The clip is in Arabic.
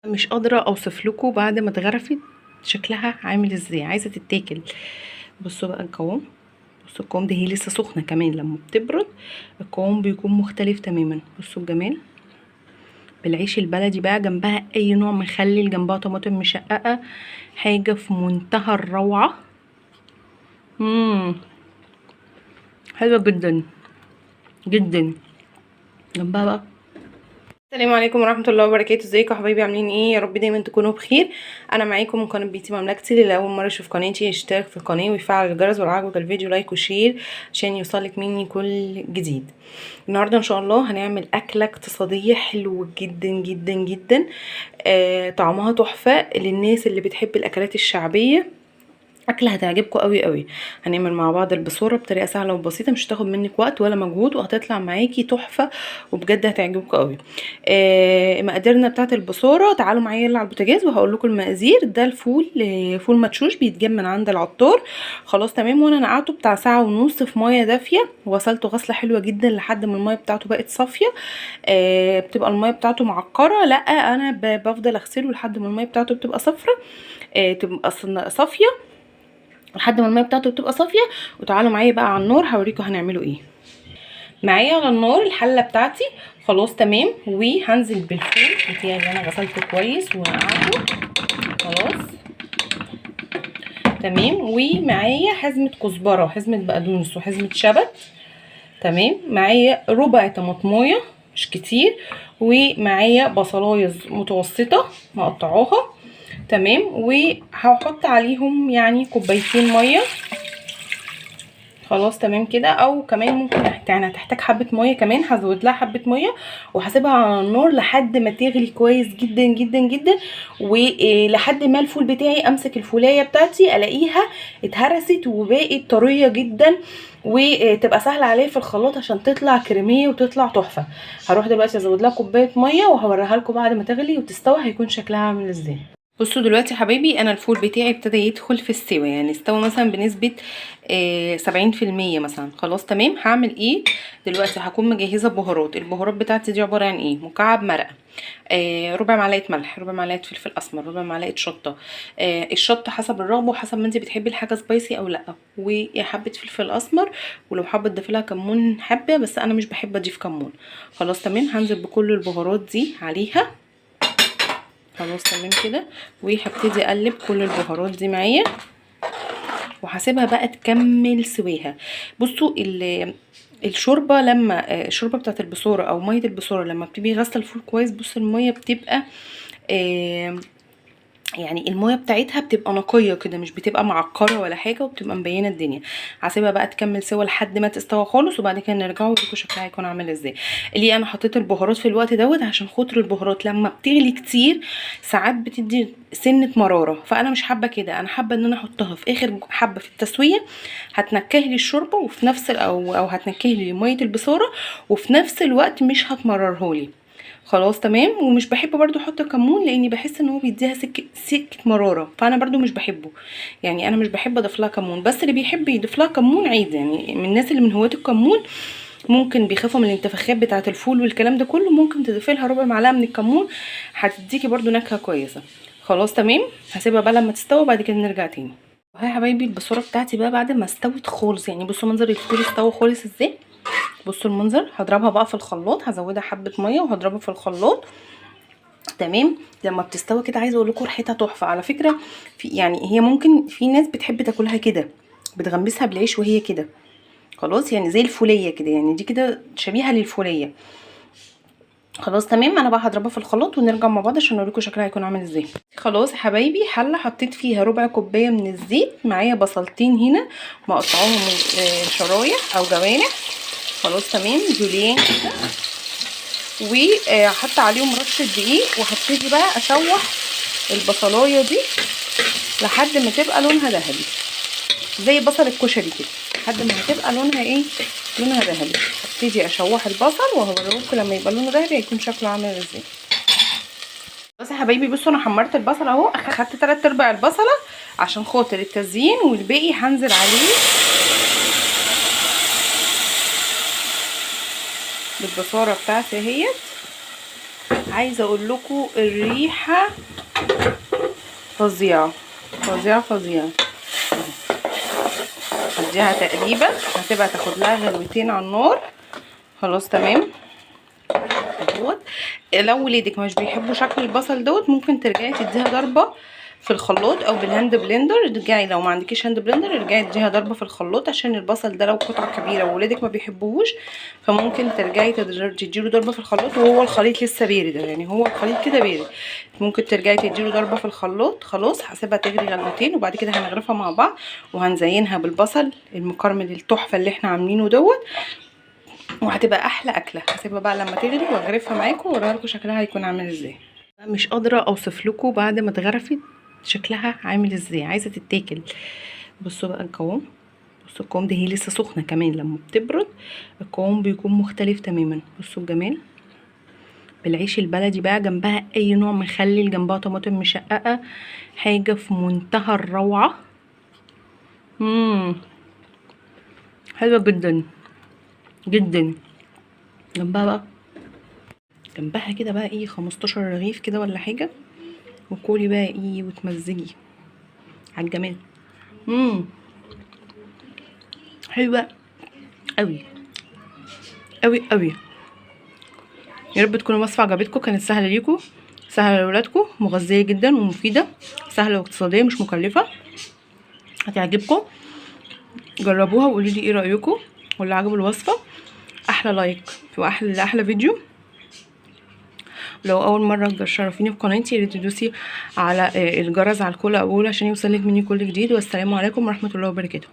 مش قادرة اوصف لكم بعد ما اتغرفت شكلها عامل ازاي، عايزة تتاكل. بصوا بقى القوام، بصوا القوام ده، هي لسه سخنة كمان، لما بتبرد القوام بيكون مختلف تماما. بصوا الجمال، بالعيش البلدي بقى، جنبها اي نوع مخلل، جنبها طماطم مشققة، حاجة في منتهى الروعة. حلوة جدا جدا. جنبها بقى. السلام عليكم ورحمه الله وبركاته. ازيكم يا حبايبي، عاملين ايه؟ يا رب دايما تكونوا بخير. انا معاكم من قناه بيتي مملكتي. اللي اول مره يشوف قناتي يشترك في القناه ويفعل الجرس، ولو عجبك الفيديو لايك وشير عشان يوصلك مني كل جديد. النهارده ان شاء الله هنعمل اكله اقتصاديه حلوه جدا جدا جدا. طعمها تحفه للناس اللي بتحب الاكلات الشعبيه. اكله هتعجبكم قوي قوي. هنعمل مع بعض البصوره بطريقه سهله وبسيطه، مش هتاخد منك وقت ولا مجهود، وهتطلع معاكي تحفه وبجد هتعجبكم قوي. مقاديرنا بتاعه البصوره، تعالوا معايا يلا على البوتاجاز وهقول لكم المقادير. ده الفول، فول مدشوش بيتجاب من عند العطار. خلاص تمام. وانا نقعته بتاع ساعه ونص في ميه دافيه، وغسلته غسله حلوه جدا لحد ما الميه بتاعته بقت صافيه. بتبقى الميه بتاعته معكره، لا انا بفضل اغسله لحد ما الميه بتاعته بتبقى صفرة، تبقى صافيه لحد ما الميه بتاعته بتبقى صافيه. وتعالوا معايا بقى على النار هوريكم هنعمله ايه. معايا على النار الحله بتاعتي. خلاص تمام. وهنزل بالفول بتاعي اللي انا غسلته كويس ونقعته. خلاص تمام. ومعايا حزمه كزبره وحزمه بقدونس وحزمه شبت. تمام. معايا ربع طماطمايه مش كتير، ومعايا بصلايه متوسطه مقطعاها. تمام. وهحط عليهم يعني كوبايتين ميه. خلاص تمام كده. او كمان ممكن يعني هتحتاج حبه ميه كمان، هزود لها حبه ميه وهسيبها على النار لحد ما تغلي كويس جدا جدا جدا. ولحد ما الفول بتاعي امسك الفولايه بتاعتي الاقيها اتهرست وبقت طريه جدا، وتبقى سهله عليا في الخلاط عشان تطلع كريميه وتطلع تحفه. هروح دلوقتي ازود لها كوبايه ميه وهوريها لكم بعد ما تغلي وتستوي هيكون شكلها عامل ازاي. بصوا دلوقتي يا حبايبي، انا الفول بتاعي ابتدى يدخل في السوا، يعني استوى مثلا بنسبة 70% مثلا. خلاص تمام. هعمل ايه دلوقتي؟ هكون مجهزة بهارات. البهارات بتاعتي دي عبارة عن ايه؟ مكعب مرقة، ربع معلقة ملح، ربع معلقة فلفل اسمر، ربع معلقة شطة. الشطة حسب الرغبة وحسب ما انت بتحبي الحاجة سبايسي او لا، وحبة فلفل اسمر، ولو حابة تضيفي لها كمون حبة، بس انا مش بحب اضيف كمون. خلاص تمام. هنزل بكل البهارات دي عليها. خلاص تمام كده. وهبتدي اقلب كل البهارات دي معايا وهسيبها بقى تكمل سواها. بصوا الشوربه، لما الشوربه بتاعت البصوره او ميه البصوره لما بتبقي غاسله الفول كويس، بصوا الميه بتبقى يعني الميه بتاعتها بتبقى نقيه كده، مش بتبقى معكره ولا حاجه، وبتبقى مبينه الدنيا. هسيبها بقى تكمل سوا لحد ما تستوى خالص، وبعد كده نرجع ونشوف شكلها هيكون عامل ازاي. اللي انا حطيت البهارات في الوقت دوت عشان خاطر البهارات لما بتغلي كتير ساعات بتدي سنه مراره، فانا مش حابه كده. انا حابه ان انا احطها في اخر حبه في التسويه، هتنكهلي الشوربه وفي نفس او هتنكهلي ميه البصاره، وفي نفس الوقت مش هتمررهولي. خلاص تمام. ومش بحب برضو احط كمون لاني بحس ان هو بيديها سكه مراره، فانا برضو مش بحبه. يعني انا مش بحب اضيف لها كمون، بس اللي بيحب يضيف لها كمون عادي، يعني من الناس اللي من هواة الكمون ممكن بيخافوا من الانتفاخات بتاعه الفول والكلام ده كله، ممكن تضيفي لها ربع معلقه من الكمون، هتديكي برضو نكهه كويسه. خلاص تمام. هسيبها بقى لما تستوي وبعد كده نرجع تاني. وهي يا حبايبي البصوره بتاعتي بقى بعد ما استوت خالص، يعني بصوا منظر الفول استوى خالص ازاي. بصوا المنظر. هضربها بقى في الخلاط، هزودها حبه ميه وهضربها في الخلاط. تمام. لما بتستوي كده عايزه اقول لكم ريحتها تحفه على فكره. يعني هي ممكن في ناس بتحب تاكلها كده، بتغمسها بالعيش وهي كده. خلاص يعني زي الفوليه كده، يعني دي كده شبيهه للفوليه. خلاص تمام. انا بقى هضربها في الخلاط ونرجع مع بعض عشان اوريكم شكلها هيكون عامل ازاي. خلاص يا حبايبي، حله حطيت فيها ربع كوبايه من الزيت، معايا بصلتين هنا مقطعاهم شرايح او جوانح. خلاص تمام. جوليان كده. وحط عليهم رشه دقيق، وهبتدي بقى اشوح البصلايه دي لحد ما تبقى لونها ذهبي زي بصل الكشري كده، لحد ما هتبقى لونها ايه، لونها ذهبي. هبتدي اشوح البصل وهوريكم لما يبقى لونه ذهبي هيكون شكله عامل ازاي. بس يا حبايبي بصوا، انا حمرت البصل اهو، اخدت 3/4 البصله عشان خاطر التزيين، والباقي هنزل عليه بالبصاره بتاعتي اهيت. عايزه اقول لكم الريحه فظيعه فظيعه فظيعه. اديها تقليبه، هتبقى تاخد لها غلوتين على النار. خلاص تمام دوت. لو ولادك مش بيحبوا شكل البصل دوت ممكن ترجعي تديها ضربه في الخلاط او بالهاند بلندر. ارجعي لو ما عندكيش هاند بلندر ارجعي اديها ضربه في الخلاط، عشان البصل ده لو قطعه كبيره وولادك ما بيحبوهوش فممكن ترجعي تديله ضربه في الخلاط وهو الخليط لسه بارد، يعني هو الخليط كده بارد. ممكن ترجعي تديله ضربه في الخلاط. خلاص هسيبها تغلي غلوتين وبعد كده هنغرفها مع بعض وهنزينها بالبصل المكرمل التحفه اللي احنا عاملينه دوت، وهتبقى احلى اكله. هسيبها بقى لما تغلي واغرفها معاكم واوريها لكم شكلها هيكون عامل ازاي. مش قادره اوصف لكم بعد ما اتغرفت شكلها عامل ازاي، عايزه تتاكل. بصوا بقى القوام، بصوا القوام ده هي لسه سخنه كمان، لما بتبرد القوام بيكون مختلف تماما. بصوا الجمال. بالعيش البلدي بقى جنبها اي نوع مخلل، جنبها طماطم مشققه، حاجه في منتهى الروعه. حلوه جدا جدا. جنبها كده بقى ايه 15 رغيف كده ولا حاجه، وكولي بقى ايه وتمزجي على الجمال. حلوه قوي قوي قوي. يا رب تكون الوصفه عجبتكم، كانت سهله ليكم سهله لاولادكم، مغذيه جدا ومفيده، سهله واقتصاديه مش مكلفه، هتعجبكم. جربوها وقولوا لي ايه رايكم، واللي عجب الوصفه احلى لايك واحلى فيديو. لو اول مره تشرفيني في قناتي يا ريت تدوسي على الجرس على الكل اول عشان يوصلك مني كل جديد. والسلام عليكم ورحمه الله وبركاته.